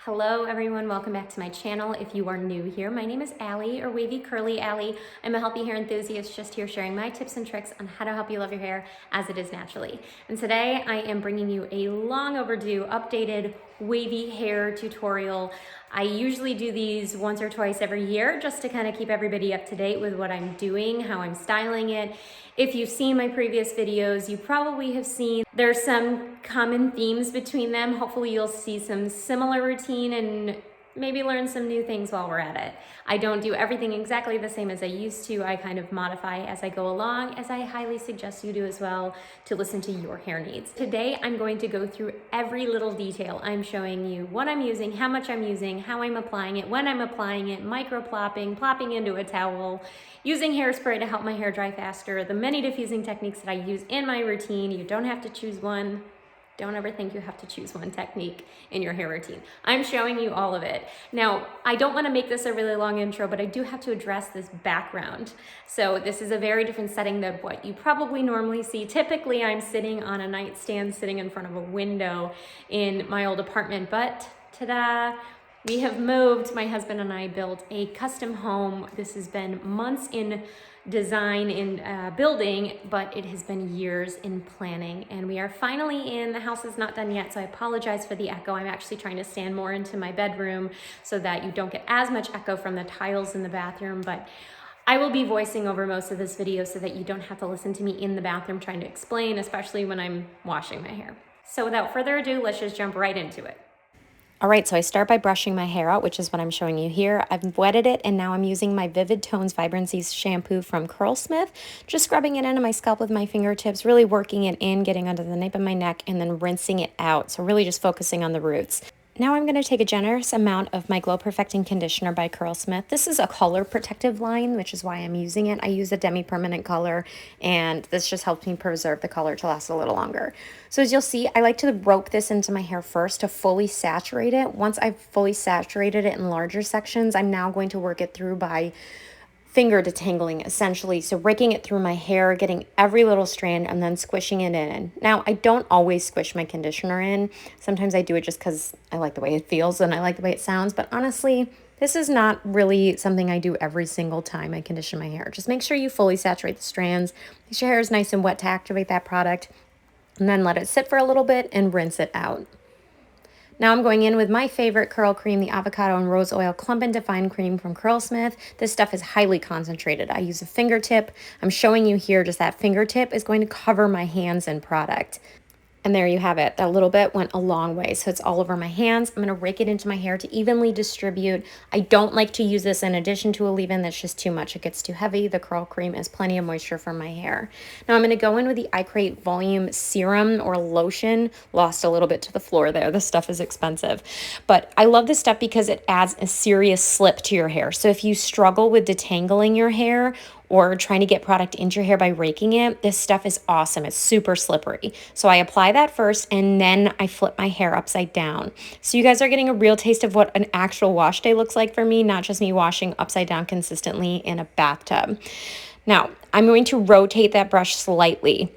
Hello everyone, welcome back to my channel. If you are new here, my name is Allie, or Wavy Curly Allie. I'm a healthy hair enthusiast just here sharing my tips and tricks on how to help you love your hair as it is naturally. And today I am bringing you a long overdue updated wavy hair tutorial. I usually do these once or twice every year just to kind of keep everybody up to date with what I'm doing, how I'm styling it. If you've seen my previous videos, you probably have seen there's some common themes between them. Hopefully you'll see some similar routine and maybe learn some new things while we're at it. I don't do everything exactly the same as I used to. I kind of modify as I go along, as I highly suggest you do as well, to listen to your hair needs. Today, I'm going to go through every little detail. I'm showing you what I'm using, how much I'm using, how I'm applying it, when I'm applying it, micro-plopping, plopping into a towel, using hairspray to help my hair dry faster, the many diffusing techniques that I use in my routine. You don't have to choose one. Don't ever think you have to choose one technique in your hair routine. I'm showing you all of it. Now, I don't want to make this a really long intro, but I do have to address this background. So this is a very different setting than what you probably normally see. Typically, I'm sitting on a nightstand, sitting in front of a window in my old apartment, but ta-da! We have moved. My husband and I built a custom home. This has been months in design in building, but it has been years in planning, and we are finally in. The house is not done yet, so I apologize for the echo. I'm actually trying to stand more into my bedroom so that you don't get as much echo from the tiles in the bathroom, but I will be voicing over most of this video so that you don't have to listen to me in the bathroom trying to explain, especially when I'm washing my hair. So without further ado, let's just jump right into it. All right, so I start by brushing my hair out, which is what I'm showing you here. I've wetted it, and now I'm using my Vivid Tones Vibrancy shampoo from Curlsmith, just scrubbing it into my scalp with my fingertips, really working it in, getting under the nape of my neck, and then rinsing it out. So really just focusing on the roots. Now I'm going to take a generous amount of my Glow Perfecting Conditioner by Curlsmith. This is a color protective line, which is why I'm using it. I use a demi-permanent color, and this just helps me preserve the color to last a little longer. So as you'll see, I like to rope this into my hair first to fully saturate it. Once I've fully saturated it in larger sections, I'm now going to work it through by finger detangling, essentially. So raking it through my hair, getting every little strand, and then squishing it in. Now, I don't always squish my conditioner in. Sometimes I do it just because I like the way it feels and I like the way it sounds. But honestly, this is not really something I do every single time I condition my hair. Just make sure you fully saturate the strands. Make sure your hair is nice and wet to activate that product. And then let it sit for a little bit and rinse it out. Now I'm going in with my favorite curl cream, the Avocado and Rose Oil Clump and Define Cream from Curlsmith. This stuff is highly concentrated. I use a fingertip. I'm showing you here just that fingertip is going to cover my hands in product. And there you have it. That little bit went a long way. So it's all over my hands. I'm going to rake it into my hair to evenly distribute. I don't like to use this in addition to a leave-in. That's just too much. It gets too heavy. The curl cream has plenty of moisture for my hair. Now I'm going to go in with the I Create Volume Serum or Lotion. Lost a little bit to the floor there. This stuff is expensive. But I love this stuff because it adds a serious slip to your hair. So if you struggle with detangling your hair or trying to get product into your hair by raking it, this stuff is awesome. It's super slippery. So I apply that first, and then I flip my hair upside down. So you guys are getting a real taste of what an actual wash day looks like for me, not just me washing upside down consistently in a bathtub. Now, I'm going to rotate that brush slightly.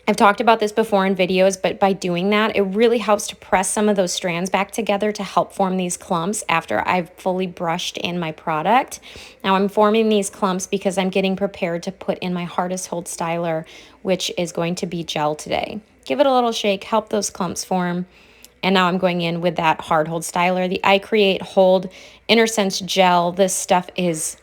I've talked about this before in videos, but by doing that, it really helps to press some of those strands back together to help form these clumps after I've fully brushed in my product. Now I'm forming these clumps because I'm getting prepared to put in my hardest hold styler, which is going to be gel today. Give it a little shake, help those clumps form. And now I'm going in with that hard hold styler, the I Create Hold Inner Sense Gel. This stuff is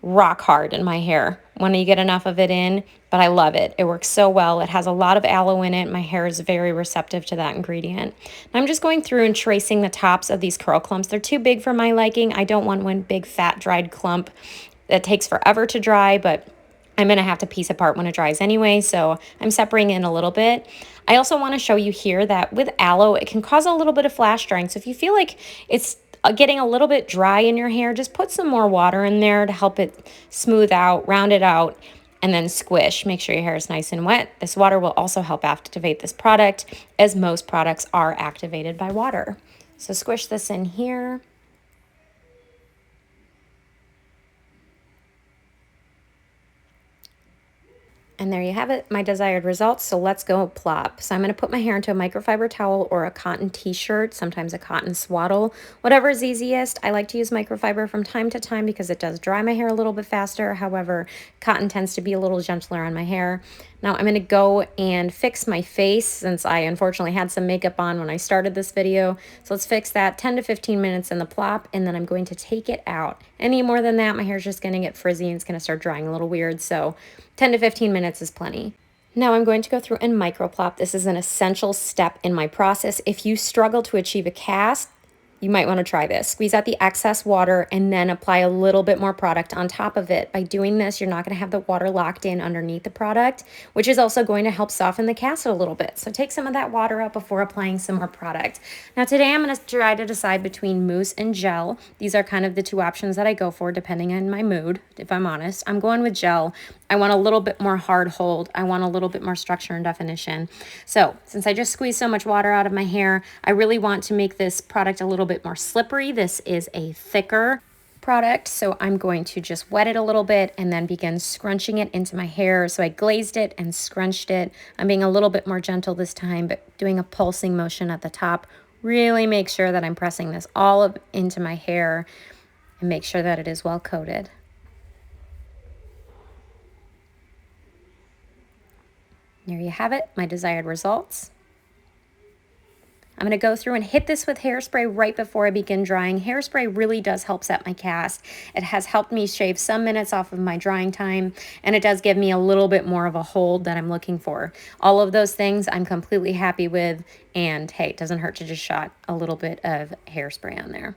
rock hard in my hair when you get enough of it in, but I love it. It works so well. It has a lot of aloe in it. My hair is very receptive to that ingredient. And I'm just going through and tracing the tops of these curl clumps. They're too big for my liking. I don't want one big fat dried clump that takes forever to dry, but I'm going to have to piece apart when it dries anyway, so I'm separating in a little bit. I also want to show you here that with aloe, it can cause a little bit of flash drying. So if you feel like it's getting a little bit dry in your hair, just put some more water in there to help it smooth out, round it out, and then squish. Make sure your hair is nice and wet. This water will also help activate this product, as most products are activated by water. So squish this in here. And there you have it, my desired results. So let's go plop. So I'm going to put my hair into a microfiber towel or a cotton t-shirt, sometimes a cotton swaddle, whatever is easiest. I like to use microfiber from time to time because it does dry my hair a little bit faster. However, cotton tends to be a little gentler on my hair. Now I'm going to go and fix my face since I unfortunately had some makeup on when I started this video. So let's fix that 10 to 15 minutes in the plop, and then I'm going to take it out. Any more than that, my hair's just going to get frizzy and it's going to start drying a little weird. So 10 to 15 minutes is plenty. Now I'm going to go through and micro-plop. This is an essential step in my process. If you struggle to achieve a cast, you might want to try this. Squeeze out the excess water and then apply a little bit more product on top of it. By doing this, you're not going to have the water locked in underneath the product, which is also going to help soften the cast a little bit. So take some of that water out before applying some more product. Now today I'm going to try to decide between mousse and gel. These are kind of the two options that I go for depending on my mood, if I'm honest. I'm going with gel. I want a little bit more hard hold. I want a little bit more structure and definition. So since I just squeezed so much water out of my hair, I really want to make this product a little bit more slippery. This is a thicker product, so I'm going to just wet it a little bit and then begin scrunching it into my hair. So I glazed it and scrunched it. I'm being a little bit more gentle this time, but doing a pulsing motion at the top. Really make sure that I'm pressing this all up into my hair and make sure that it is well coated. There you have it, my desired results. I'm going to go through and hit this with hairspray right before I begin drying. Hairspray really does help set my cast. It has helped me shave some minutes off of my drying time, and it does give me a little bit more of a hold that I'm looking for. All of those things I'm completely happy with, and hey, it doesn't hurt to just shot a little bit of hairspray on there.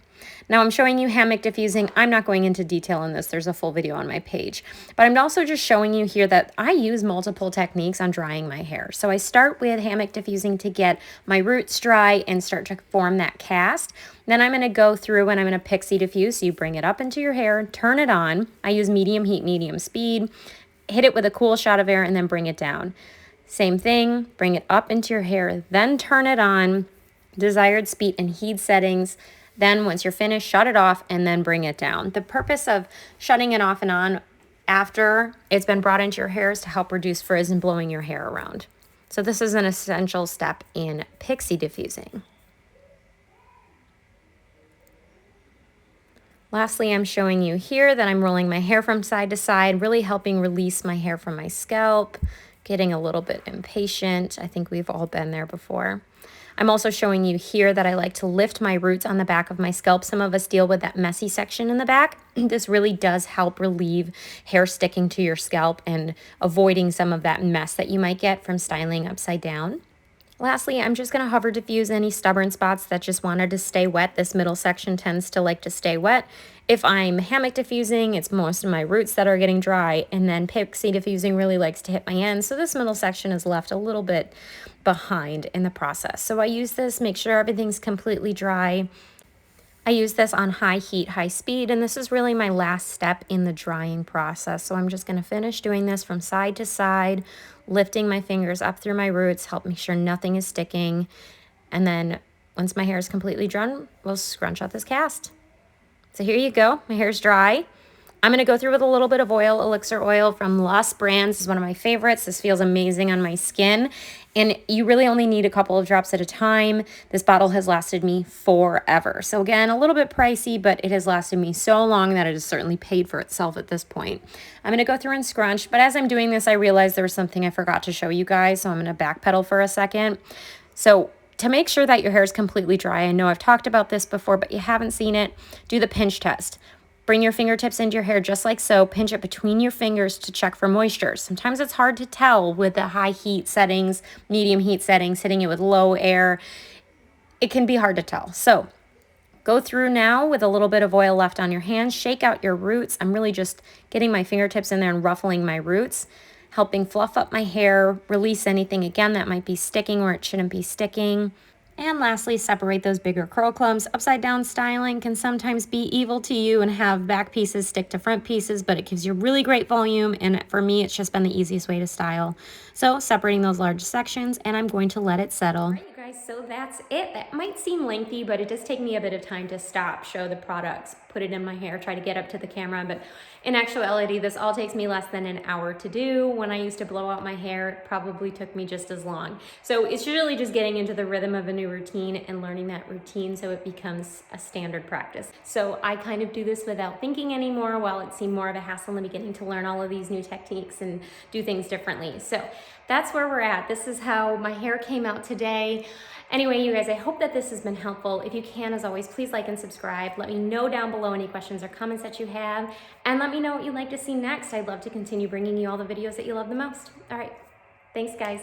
Now I'm showing you hammock diffusing. I'm not going into detail on this. There's a full video on my page. But I'm also just showing you here that I use multiple techniques on drying my hair. So I start with hammock diffusing to get my roots dry and start to form that cast. Then I'm going to go through and I'm going to pixie diffuse. So you bring it up into your hair, turn it on. I use medium heat, medium speed. Hit it with a cool shot of air and then bring it down. Same thing, bring it up into your hair, then turn it on. Desired speed and heat settings. Then once you're finished, shut it off and then bring it down. The purpose of shutting it off and on after it's been brought into your hair is to help reduce frizz and blowing your hair around. So this is an essential step in pixie diffusing. Lastly, I'm showing you here that I'm rolling my hair from side to side, really helping release my hair from my scalp, getting a little bit impatient. I think we've all been there before. I'm also showing you here that I like to lift my roots on the back of my scalp. Some of us deal with that messy section in the back. This really does help relieve hair sticking to your scalp and avoiding some of that mess that you might get from styling upside down. Lastly, I'm just going to hover diffuse any stubborn spots that just wanted to stay wet. This middle section tends to like to stay wet. If I'm hammock diffusing, it's most of my roots that are getting dry, and then pixie diffusing really likes to hit my ends. So this middle section is left a little bit behind in the process. So I use this, make sure everything's completely dry. I use this on high heat, high speed, and this is really my last step in the drying process. So I'm just going to finish doing this from side to side, lifting my fingers up through my roots, help make sure nothing is sticking. And then once my hair is completely dry, we'll scrunch out this cast. So here you go. My hair's dry. I'm going to go through with a little bit of oil, elixir oil from Lost Brands. This is one of my favorites. This feels amazing on my skin. And you really only need a couple of drops at a time. This bottle has lasted me forever. So again, a little bit pricey, but it has lasted me so long that it has certainly paid for itself at this point. I'm going to go through and scrunch. But as I'm doing this, I realized there was something I forgot to show you guys. So I'm going to backpedal for a second. So to make sure that your hair is completely dry, I know I've talked about this before, but you haven't seen it, do the pinch test. Bring your fingertips into your hair just like so. Pinch it between your fingers to check for moisture. Sometimes it's hard to tell with the high heat settings, medium heat settings, hitting it with low air. It can be hard to tell. So go through now with a little bit of oil left on your hands. Shake out your roots. I'm really just getting my fingertips in there and ruffling my roots, helping fluff up my hair, release anything again that might be sticking where it shouldn't be sticking. And lastly, separate those bigger curl clumps. Upside down styling can sometimes be evil to you and have back pieces stick to front pieces, but it gives you really great volume. And for me, it's just been the easiest way to style. So separating those large sections, and I'm going to let it settle. guys, so that's it. That might seem lengthy, but it does take me a bit of time to stop, show the products, put it in my hair, try to get up to the camera. But in actuality, this all takes me less than an hour to do. When I used to blow out my hair, it probably took me just as long. So it's really just getting into the rhythm of a new routine and learning that routine so it becomes a standard practice. So I kind of do this without thinking anymore, while it seemed more of a hassle in the beginning to learn all of these new techniques and do things differently. So that's where we're at. This is how my hair came out today. Anyway, you guys, I hope that this has been helpful. If you can, as always, please like and subscribe. Let me know down below any questions or comments that you have, and let me know what you'd like to see next. I'd love to continue bringing you all the videos that you love the most. All right, thanks guys.